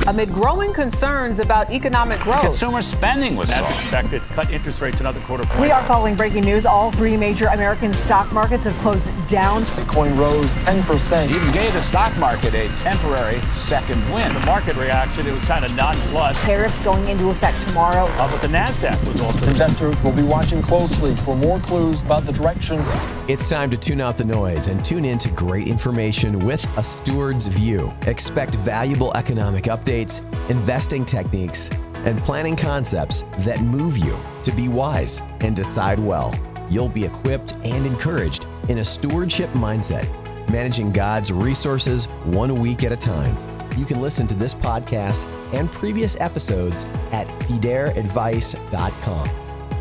amid growing concerns about economic growth. Consumer spending was as soft. expected. Cut interest rates another quarter point. We are following breaking news. All three major American stock markets have closed down. Bitcoin rose 10%. Even gave the stock market a temporary second win. The market reaction, it was kind of nonplussed. Tariffs going into effect tomorrow. But the NASDAQ was also. Investors will be watching closely for more clues about the direction. It's time to tune out the noise and tune in to great information with a steward's view. Expect valuable economic updates, investing techniques, and planning concepts that move you to be wise and decide well. You'll be equipped and encouraged in a stewardship mindset, managing God's resources 1 week at a time. You can listen to this podcast and previous episodes at fideradvice.com.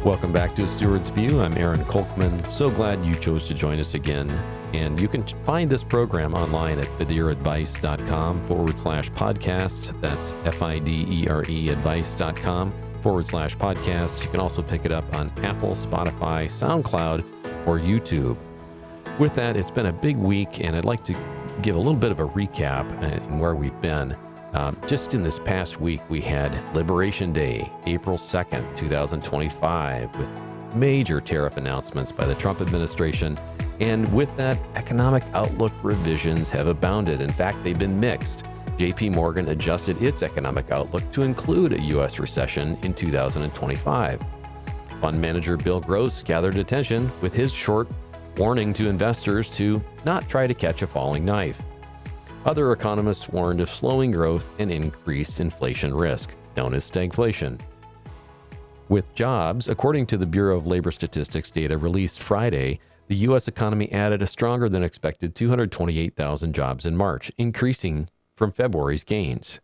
Welcome back to A Steward's View. I'm Aaron Kolkman. So glad you chose to join us again. And you can find this program online at fideradvice.com/podcast. That's FIDERE advice.com/podcast. You can also pick it up on Apple, Spotify, SoundCloud, or YouTube. With that, it's been a big week, and I'd like to give a little bit of a recap in where we've been. Just in this past week, we had Liberation Day, April 2nd, 2025, with major tariff announcements by the Trump administration. And with that, economic outlook revisions have abounded. In fact, they've been mixed. JP Morgan adjusted its economic outlook to include a U.S. recession in 2025. Fund manager Bill Gross gathered attention with his short warning to investors to not try to catch a falling knife. Other economists warned of slowing growth and increased inflation risk, known as stagflation. With jobs, according to the Bureau of Labor Statistics data released Friday, the U.S. economy added a stronger than expected 228,000 jobs in March, increasing from February's gains.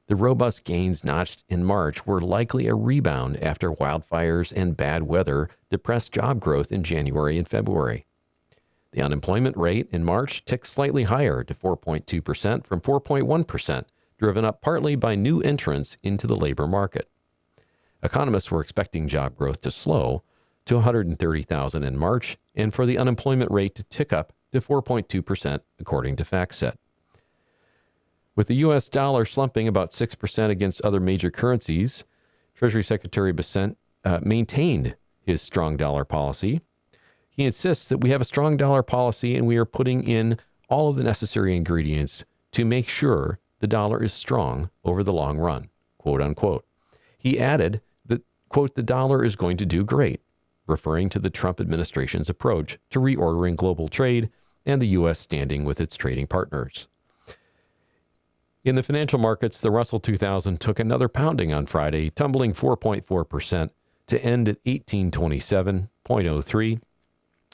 The robust gains notched in March were likely a rebound after wildfires and bad weather depressed job growth in January and February. The unemployment rate in March ticked slightly higher to 4.2% from 4.1%, driven up partly by new entrants into the labor market. Economists were expecting job growth to slow to 130,000 in March and for the unemployment rate to tick up to 4.2%, according to FactSet. With the U.S. dollar slumping about 6% against other major currencies, Treasury Secretary Bessent maintained his strong dollar policy. He insists that we have a strong dollar policy and we are putting in all of the necessary ingredients to make sure the dollar is strong over the long run, quote unquote. He added that, quote, the dollar is going to do great, referring to the Trump administration's approach to reordering global trade and the U.S. standing with its trading partners. In the financial markets, the Russell 2000 took another pounding on Friday, tumbling 4.4% to end at 1827.03.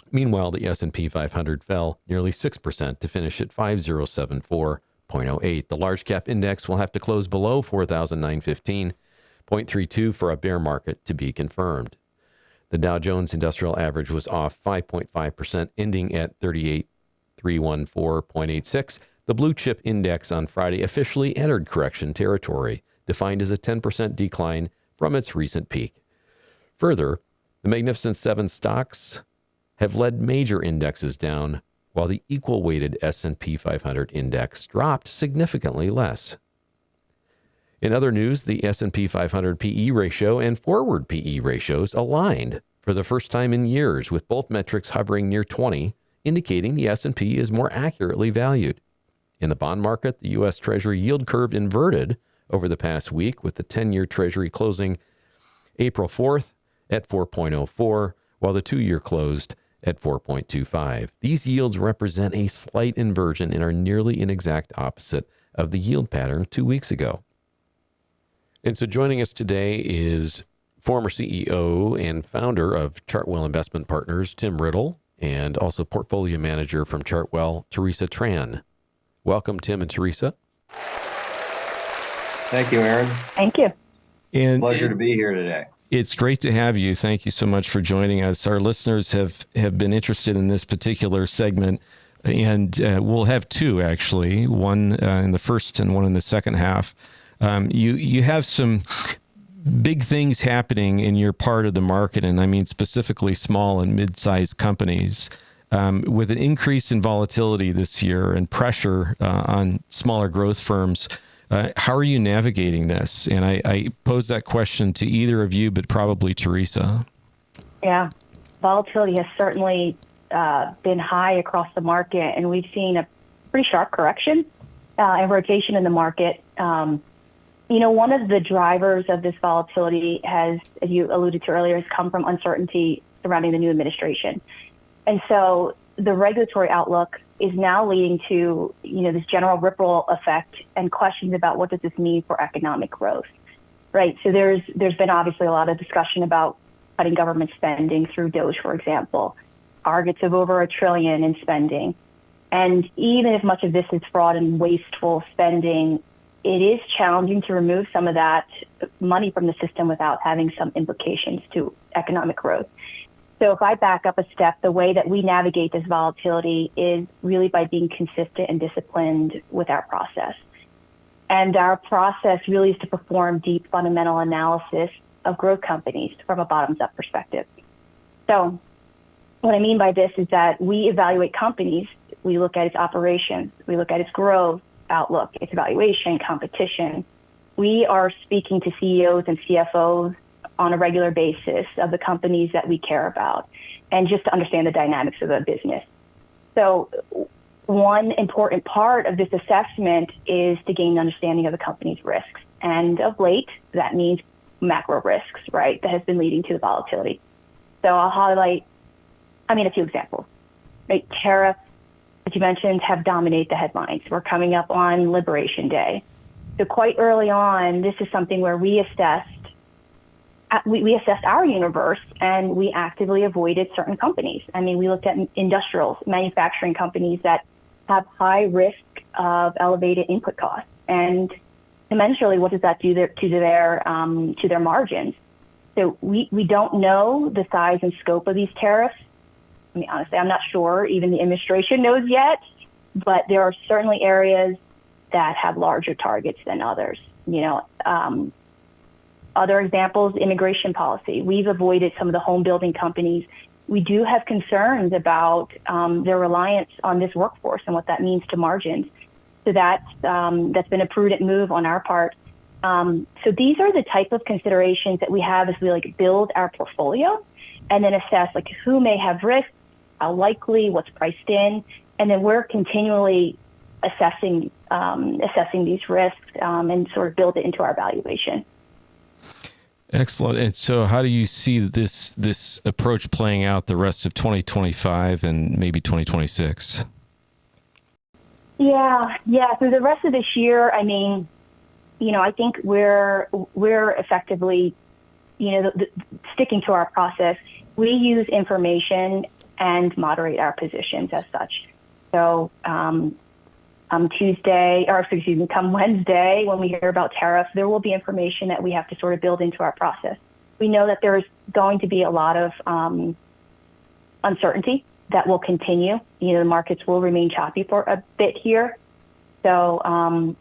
Meanwhile, the S&P 500 fell nearly 6% to finish at 5074.08. The large cap index will have to close below 4,915.32 for a bear market to be confirmed. The Dow Jones Industrial Average was off 5.5%, ending at 38,314.86. The blue chip index on Friday officially entered correction territory, defined as a 10% decline from its recent peak. Further, the Magnificent Seven stocks have led major indexes down, while the equal-weighted S&P 500 index dropped significantly less. In other news, the S&P 500 PE ratio and forward PE ratios aligned for the first time in years, with both metrics hovering near 20, indicating the S&P is more accurately valued. In the bond market, the U.S. Treasury yield curve inverted over the past week, with the 10-year Treasury closing April 4th at 4.04, while the 2-year closed at 4.25. These yields represent a slight inversion and are nearly an exact opposite of the yield pattern 2 weeks ago. And so joining us today is former CEO and founder of Chartwell Investment Partners, Tim Riddle, and also portfolio manager from Chartwell, Theresa Tran. Welcome, Tim and Theresa. Thank you, Aaron. Thank you. And pleasure to be here today. It's great to have you. Thank you so much for joining us. Our listeners have been interested in this particular segment, and we'll have two, actually, one in the first and one in the second half. You have some big things happening in your part of the market, and I mean specifically small and mid-sized companies, with an increase in volatility this year and pressure on smaller growth firms. How are you navigating this? And I pose that question to either of you, but probably Theresa. Yeah, volatility has certainly been high across the market, and we've seen a pretty sharp correction and rotation in the market. One of the drivers of this volatility has, as you alluded to earlier, has come from uncertainty surrounding the new administration. And so the regulatory outlook is now leading to, this general ripple effect and questions about what does this mean for economic growth, right? So there's been obviously a lot of discussion about cutting government spending through DOGE, for example, targets of over $1 trillion in spending. And even if much of this is fraud and wasteful spending, it is challenging to remove some of that money from the system without having some implications to economic growth. So if I back up a step, the way that we navigate this volatility is really by being consistent and disciplined with our process. And our process really is to perform deep fundamental analysis of growth companies from a bottoms-up perspective. So what I mean by this is that we evaluate companies. We look at its operations. We look at its growth outlook, its valuation, competition. We are speaking to CEOs and CFOs on a regular basis of the companies that we care about, and just to understand the dynamics of the business. So one important part of this assessment is to gain an understanding of the company's risks. And of late, that means macro risks, right, that has been leading to the volatility. So I'll highlight, a few examples. Right, tariffs, as you mentioned, have dominated the headlines. We're coming up on Liberation Day. So quite early on, this is something where we assessed our universe, and we actively avoided certain companies. We looked at industrials, manufacturing companies that have high risk of elevated input costs, and commensurately, what does that do to their margins? So we don't know the size and scope of these tariffs. Honestly, I'm not sure even the administration knows yet, but there are certainly areas that have larger targets than others. Other examples, immigration policy. We've avoided some of the home building companies. We do have concerns about their reliance on this workforce and what that means to margins. So that's been a prudent move on our part. So these are the type of considerations that we have as we build our portfolio, and then assess who may have risk, how likely, what's priced in, and then we're continually assessing these risks and sort of build it into our valuation. Excellent. And so how do you see this approach playing out the rest of 2025 and maybe 2026? Yeah. So the rest of this year, I think we're effectively, sticking to our process. We use information and moderate our positions as such. So come Wednesday, when we hear about tariffs, there will be information that we have to sort of build into our process. We know that there's going to be a lot of uncertainty that will continue. The markets will remain choppy for a bit here. So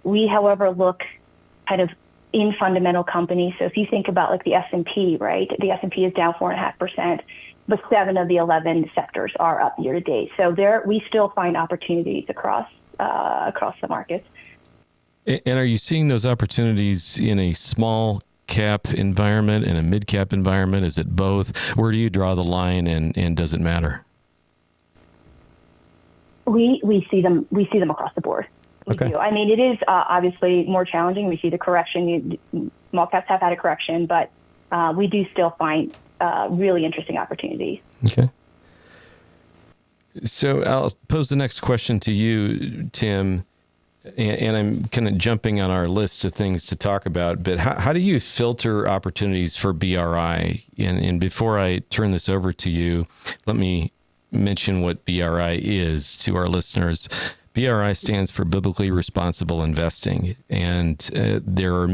we, however, look kind of in fundamental companies. So if you think about the S&P, right? The S&P is down 4.5%. But 7 of the 11 sectors are up year to date. So we still find opportunities across the markets. And are you seeing those opportunities in a small cap environment and a mid cap environment? Is it both? Where do you draw the line, and does it matter? We see them across the board. Okay. We do. It is obviously more challenging. We see the correction. Small caps have had a correction, but we do still find really interesting opportunities. Okay. So I'll pose the next question to you, Tim, and I'm kind of jumping on our list of things to talk about, but how do you filter opportunities for BRI? And before I turn this over to you, let me mention what BRI is to our listeners. BRI stands for Biblically Responsible Investing, and there are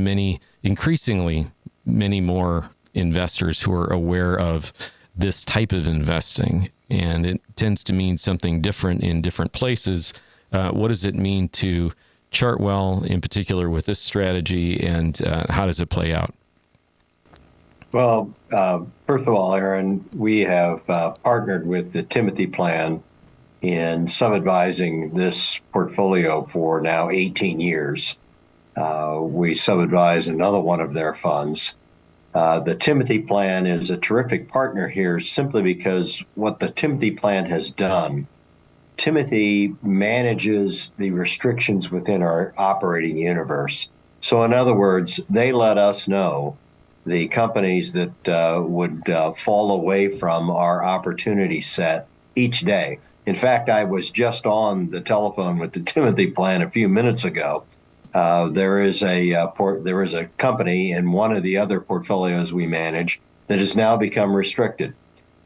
increasingly many more investors who are aware of this type of investing, and it tends to mean something different in different places. What does it mean to Chartwell in particular with this strategy, and how does it play out? Well, first of all, Aaron, we have partnered with the Timothy Plan in sub-advising this portfolio for now 18 years. We sub-advise another one of their funds. The Timothy Plan is a terrific partner here simply because what the Timothy Plan has done, Timothy manages the restrictions within our operating universe. So in other words, they let us know the companies that would fall away from our opportunity set each day. In fact, I was just on the telephone with the Timothy Plan a few minutes ago. There is a company in one of the other portfolios we manage that has now become restricted.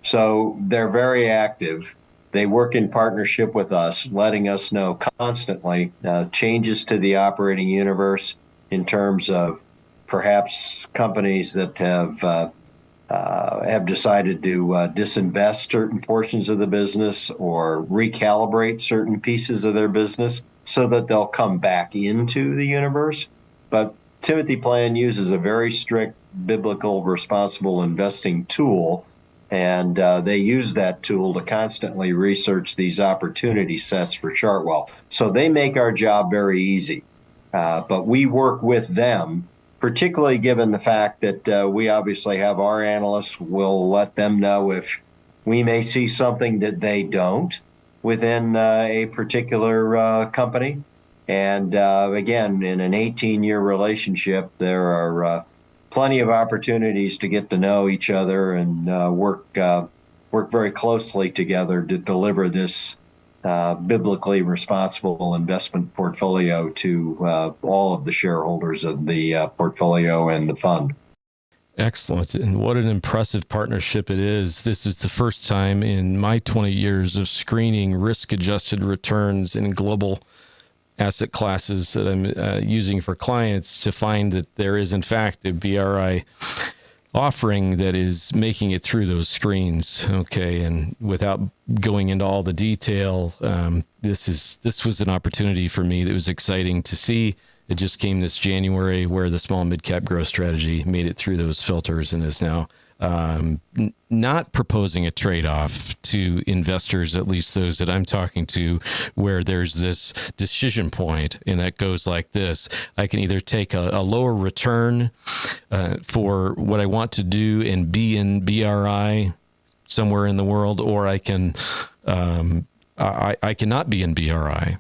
So they're very active. They work in partnership with us, letting us know constantly changes to the operating universe in terms of perhaps companies that have decided to disinvest certain portions of the business or recalibrate certain pieces of their business so that they'll come back into the universe. But Timothy Plan uses a very strict biblical responsible investing tool, and they use that tool to constantly research these opportunity sets for Chartwell. So they make our job very easy. But we work with them, particularly given the fact that we obviously have our analysts. We'll let them know if we may see something that they don't within a particular company. And again, in an 18-year relationship, there are plenty of opportunities to get to know each other and work very closely together to deliver this biblically responsible investment portfolio to all of the shareholders of the portfolio and the fund. Excellent. And what an impressive partnership it is. This is the first time in my 20 years of screening risk-adjusted returns in global asset classes that I'm using for clients to find that there is, in fact, a BRI offering that is making it through those screens. Okay. And without going into all the detail, this was an opportunity for me that was exciting to see. It just came this January where the small mid-cap growth strategy made it through those filters and is now not proposing a trade-off to investors, at least those that I'm talking to, where there's this decision point, and that goes like this. I can either take a lower return for what I want to do and be in BRI somewhere in the world, or I can I cannot be in BRI.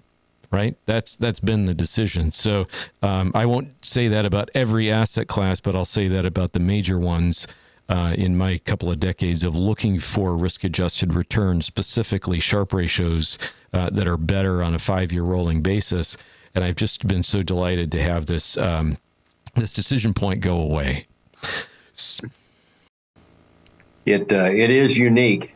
Right? That's been the decision. So I won't say that about every asset class, but I'll say that about the major ones in my couple of decades of looking for risk-adjusted returns, specifically Sharpe ratios that are better on a 5-year rolling basis. And I've just been so delighted to have this this decision point go away. It is unique.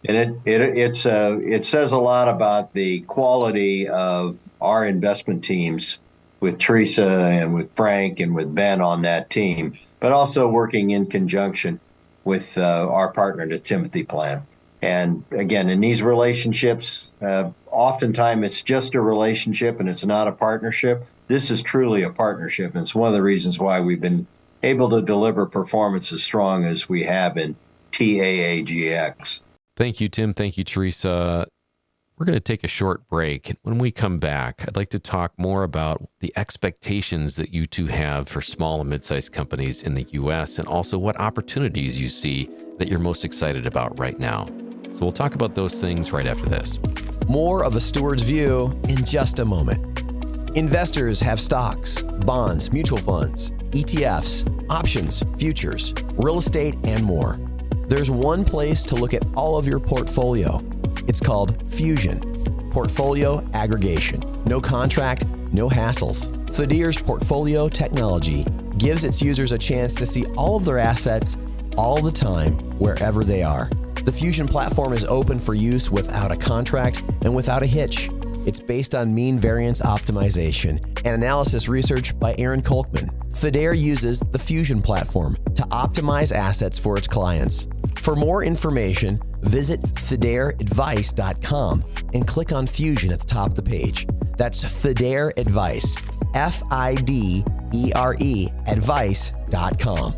And it says a lot about the quality of our investment teams with Theresa and with Frank and with Ben on that team, but also working in conjunction with our partner, the Timothy Plan. And again, in these relationships, oftentimes it's just a relationship and it's not a partnership. This is truly a partnership. And it's one of the reasons why we've been able to deliver performance as strong as we have in TAAGX. Thank you, Tim. Thank you, Theresa. We're going to take a short break. When we come back, I'd like to talk more about the expectations that you two have for small and mid-sized companies in the U.S. and also what opportunities you see that you're most excited about right now. So we'll talk about those things right after this. More of A Steward's View in just a moment. Investors have stocks, bonds, mutual funds, ETFs, options, futures, real estate, and more. There's one place to look at all of your portfolio. It's called Fusion, Portfolio Aggregation. No contract, no hassles. Fidere's portfolio technology gives its users a chance to see all of their assets all the time, wherever they are. The Fusion platform is open for use without a contract and without a hitch. It's based on mean variance optimization and analysis research by Aaron Kolkman. Fidere uses the Fusion platform to optimize assets for its clients. For more information, visit fidereadvice.com and click on Fusion at the top of the page. That's Fidere Advice, F-I-D-E-R-E advice.com.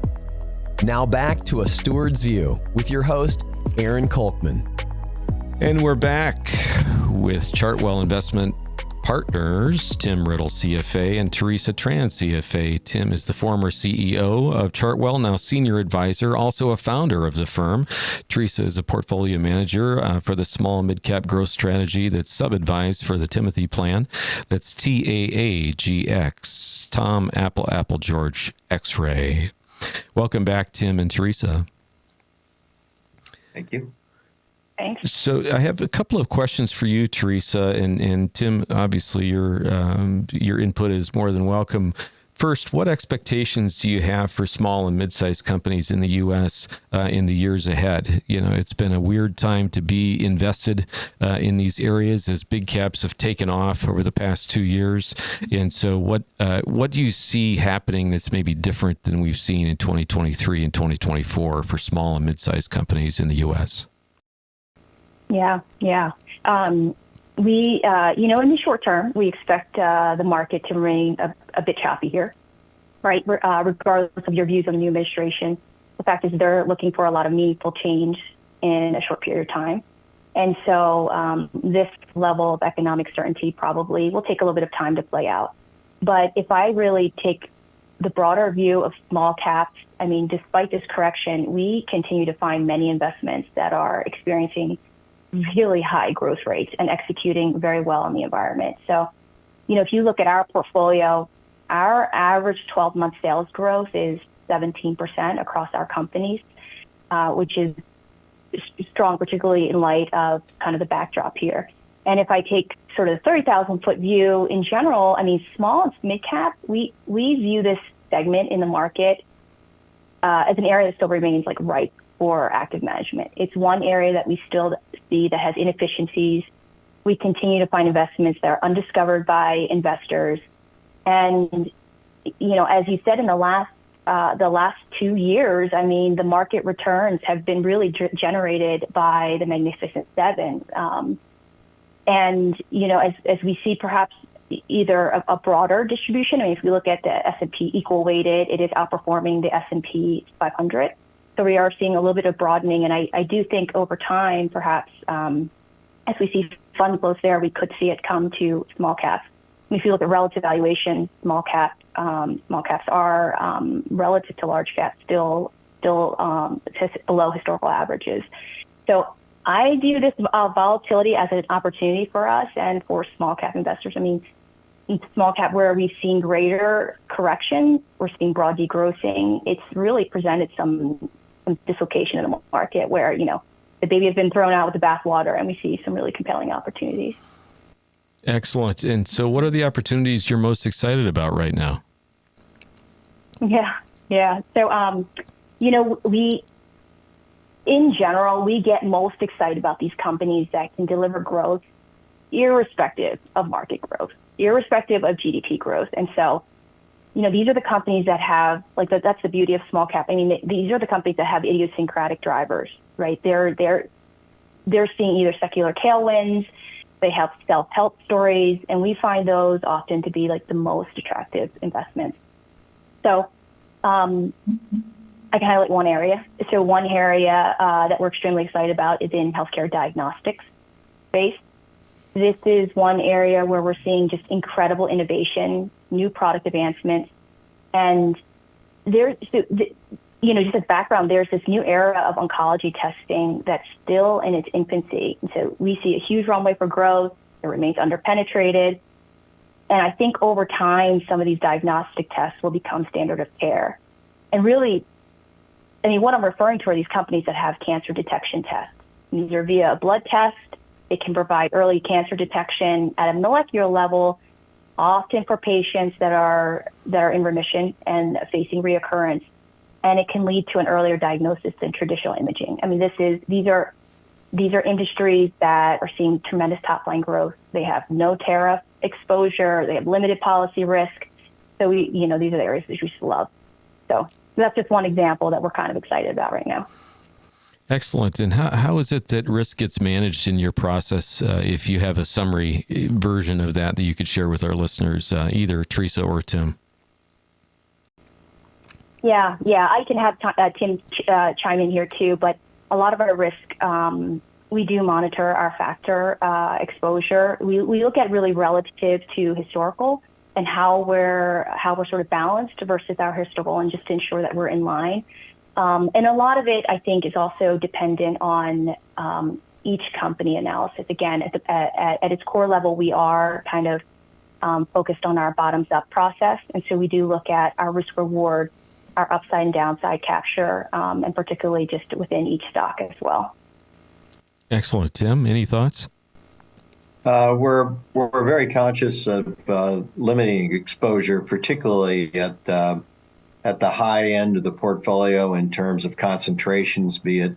Now back to A Steward's View with your host, Aaron Kolkman. And we're back with Chartwell Investment Partners, Tim Riddle, CFA, and Theresa Tran, CFA. Tim is the former CEO of Chartwell, now senior advisor, also a founder of the firm. Theresa is a portfolio manager for the small and mid-cap growth strategy that's sub-advised for the Timothy Plan. That's TAAGX, Tom, Apple, George, X-Ray. Welcome back, Tim and Theresa. Thank you. Thanks. So I have a couple of questions for you, Theresa, and Tim. Obviously, your input is more than welcome. First, what expectations do you have for small and mid-sized companies in the U.S. In the years ahead? You know, it's been a weird time to be invested in these areas as big caps have taken off over the past 2 years. And so, what do you see happening that's maybe different than we've seen in 2023 and 2024 for small and mid-sized companies in the U.S.? Yeah. We, in the short term, we expect the market to remain a bit choppy here, right? Regardless of your views on the new administration, the fact is they're looking for a lot of meaningful change in a short period of time. And so this level of economic certainty probably will take a little bit of time to play out. But if I really take the broader view of small caps, I mean, despite this correction, we continue to find many investments that are experiencing really high growth rates and executing very well in the environment. So, if you look at our portfolio, our average 12-month sales growth is 17% across our companies, which is strong, particularly in light of kind of the backdrop here. And if I take sort of the 30,000-foot view in general, I mean, small and mid-cap, we view this segment in the market as an area that still remains ripe for active management. It's one area that we still see that has inefficiencies. We continue to find investments that are undiscovered by investors. And, as you said, in the last 2 years, I mean, the market returns have been really generated by the Magnificent Seven. And, as we see perhaps either a broader distribution, I mean, if we look at the S&P equal weighted, it is outperforming the S&P 500. So we are seeing a little bit of broadening, and I do think over time, perhaps as we see fund flows there, we could see it come to small caps. And if you look at relative valuation, small caps are relative to large caps still below historical averages. So I view this volatility as an opportunity for us and for small cap investors. I mean, in small cap where we've seen greater correction, we're seeing broad degrossing. It's really presented some dislocation in the market where, the baby has been thrown out with the bathwater, and we see some really compelling opportunities. Excellent. And so what are the opportunities you're most excited about right now? Yeah. So, in general, we get most excited about these companies that can deliver growth irrespective of market growth, irrespective of GDP growth. And so, these are the companies that have, that's the beauty of small cap. I mean, these are the companies that have idiosyncratic drivers, right? They're seeing either secular tailwinds, they have self-help stories, and we find those often to be the most attractive investments. So I can highlight one area. So one area that we're extremely excited about is in healthcare diagnostics space. This is one area where we're seeing just incredible innovation, new product advancements, and just as background, there's this new era of oncology testing that's still in its infancy. And so we see a huge runway for growth. It remains underpenetrated. And I think over time, some of these diagnostic tests will become standard of care. And really, I mean, what I'm referring to are these companies that have cancer detection tests. These are via a blood test. It can provide early cancer detection at a molecular level, often for patients that are in remission and facing reoccurrence. And it can lead to an earlier diagnosis than traditional imaging. I mean, these are industries that are seeing tremendous top line growth. They have no tariff exposure. They have limited policy risk. So these are the areas that we just love. So that's just one example that we're kind of excited about right now. Excellent. And how is it that risk gets managed in your process? If you have a summary version of that you could share with our listeners, either Theresa or Tim. Yeah, I can have Tim chime in here too, but a lot of our risk we do monitor our factor exposure. We look at really relative to historical and how we're sort of balanced versus our historical, and just to ensure that we're in line. And a lot of it, I think, is also dependent on each company analysis. Again, at its core level, we are kind of focused on our bottoms-up process. And so we do look at our risk-reward, our upside and downside capture, and particularly just within each stock as well. Excellent. Tim, any thoughts? We're very conscious of limiting exposure, particularly at the high end of the portfolio in terms of concentrations, be it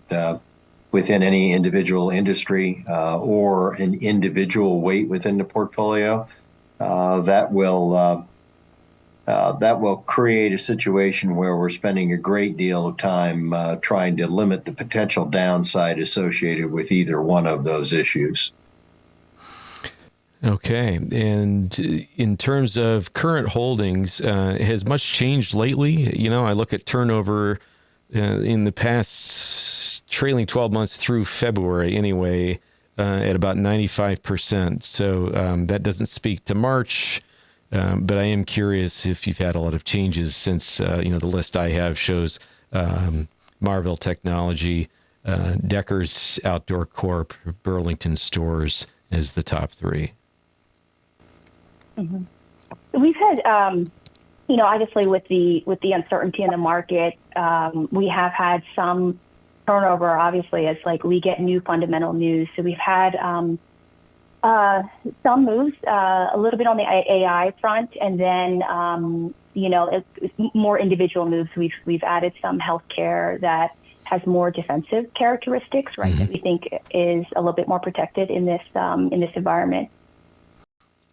within any individual industry or an individual weight within the portfolio. That will create a situation where we're spending a great deal of time trying to limit the potential downside associated with either one of those issues. Okay. And in terms of current holdings, has much changed lately? You know, I look at turnover in the past trailing 12 months through February anyway, at about 95%. So that doesn't speak to March, but I am curious if you've had a lot of changes since, the list I have shows Marvell Technology, Decker's Outdoor Corp, Burlington Stores as the top three. Mm-hmm. We've had, obviously with the uncertainty in the market, we have had some turnover, obviously, as like we get new fundamental news. So we've had some moves, a little bit on the AI front, and then more individual moves. We've added some healthcare that has more defensive characteristics, right? Mm-hmm. That we think is a little bit more protected in this environment.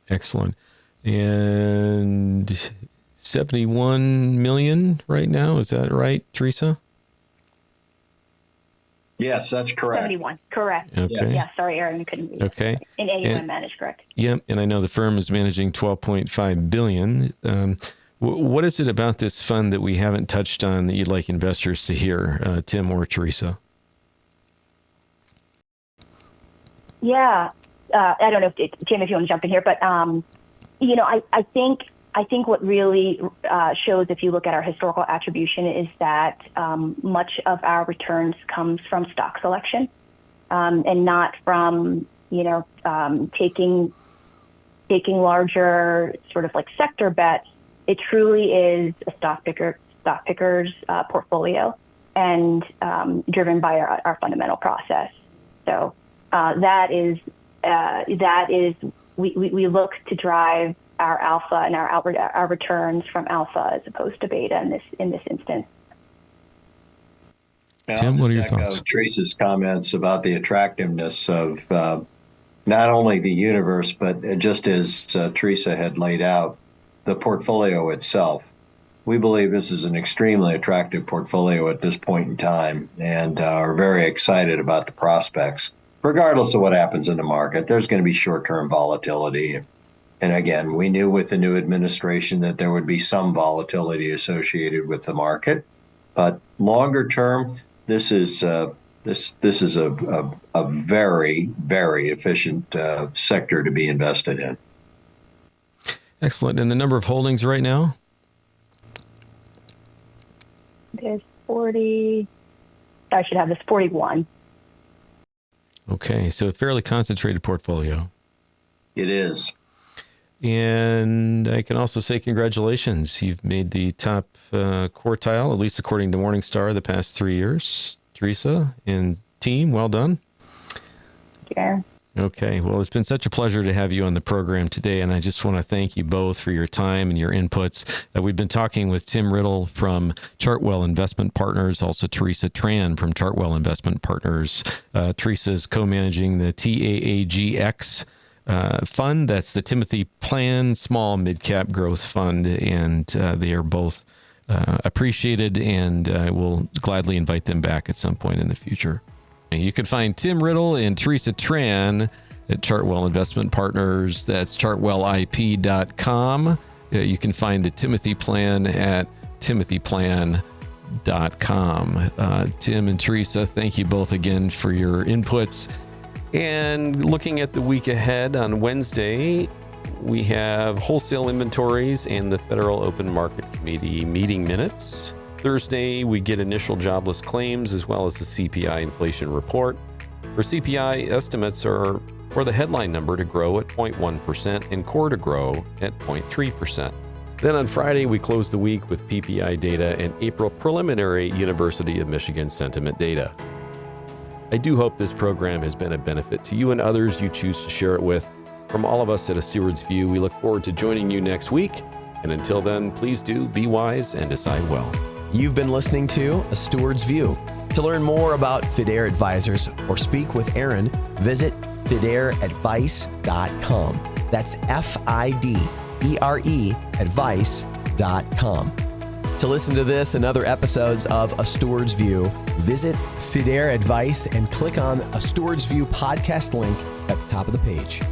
Excellent. And 71 million right now, is that right, Theresa? Yes, that's correct. 71, correct. Okay. Yeah, sorry, Aaron, you couldn't read. Okay. In AUM managed, correct. Yep, and I know the firm is managing 12.5 billion. What is it about this fund that we haven't touched on that you'd like investors to hear, Tim or Theresa? Yeah, I don't know, Tim, if you want to jump in here, but I think what really shows, if you look at our historical attribution, is that much of our returns comes from stock selection, and not from taking larger sort of like sector bets. It truly is a stock picker's portfolio, and driven by our fundamental process. So that is we look to drive our alpha and our returns from alpha as opposed to beta in this instance. Tim, what are your thoughts? Teresa's comments about the attractiveness of not only the universe, but just as Theresa had laid out, the portfolio itself. We believe this is an extremely attractive portfolio at this point in time, and are very excited about the prospects. Regardless of what happens in the market, there's going to be short-term volatility. And again, we knew with the new administration that there would be some volatility associated with the market, but longer term, this is a very, very efficient sector to be invested in. Excellent. And the number of holdings right now? There's 40. I should have this 41. Okay, so a fairly concentrated portfolio. It is. And I can also say congratulations. You've made the top quartile, at least according to Morningstar, the past 3 years. Theresa and team, well done. Yeah. Okay, well, it's been such a pleasure to have you on the program today, and I just want to thank you both for your time and your inputs. We've been talking with Tim Riddle from Chartwell Investment Partners, also Theresa Tran from Chartwell Investment Partners. Theresa's co-managing the TAAGX fund. That's the Timothy Plan Small Mid-Cap Growth Fund, and they are both appreciated, and we'll gladly invite them back at some point in the future. You can find Tim Riddle and Theresa Tran at Chartwell Investment Partners. That's chartwellip.com. You can find the Timothy Plan at timothyplan.com. Tim and Theresa, thank you both again for your inputs. And looking at the week ahead, on Wednesday, we have wholesale inventories and the Federal Open Market Committee meeting minutes. Thursday, we get initial jobless claims as well as the CPI inflation report. For CPI, estimates are for the headline number to grow at 0.1% and core to grow at 0.3%. Then on Friday, we close the week with PPI data and April preliminary University of Michigan sentiment data. I do hope this program has been a benefit to you and others you choose to share it with. From all of us at A Steward's View, we look forward to joining you next week. And until then, please do be wise and decide well. You've been listening to A Steward's View. To learn more about Fidare Advisors or speak with Aaron, visit fidareadvice.com. That's FIDERE advice.com. To listen to this and other episodes of A Steward's View, visit Fidare Advice and click on A Steward's View podcast link at the top of the page.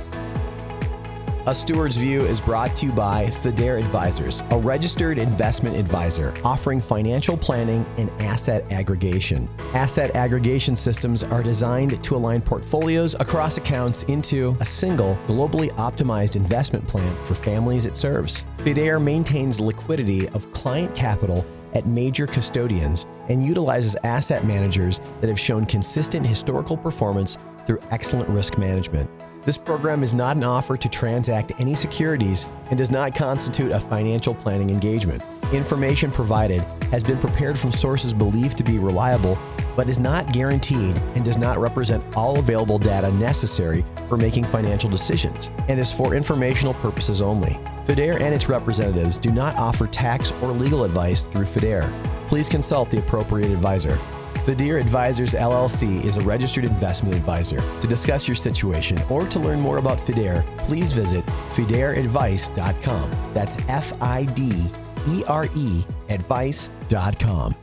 A Steward's View is brought to you by Fidare Advisors, a registered investment advisor offering financial planning and asset aggregation. Asset aggregation systems are designed to align portfolios across accounts into a single, globally optimized investment plan for families it serves. Fidare maintains liquidity of client capital at major custodians and utilizes asset managers that have shown consistent historical performance through excellent risk management. This program is not an offer to transact any securities and does not constitute a financial planning engagement. Information provided has been prepared from sources believed to be reliable, but is not guaranteed and does not represent all available data necessary for making financial decisions and is for informational purposes only. Fidare and its representatives do not offer tax or legal advice through Fidare. Please consult the appropriate advisor. Fidare Advisors LLC is a registered investment advisor. To discuss your situation or to learn more about Fidare, please visit fidareadvice.com. That's FIDERE advice.com.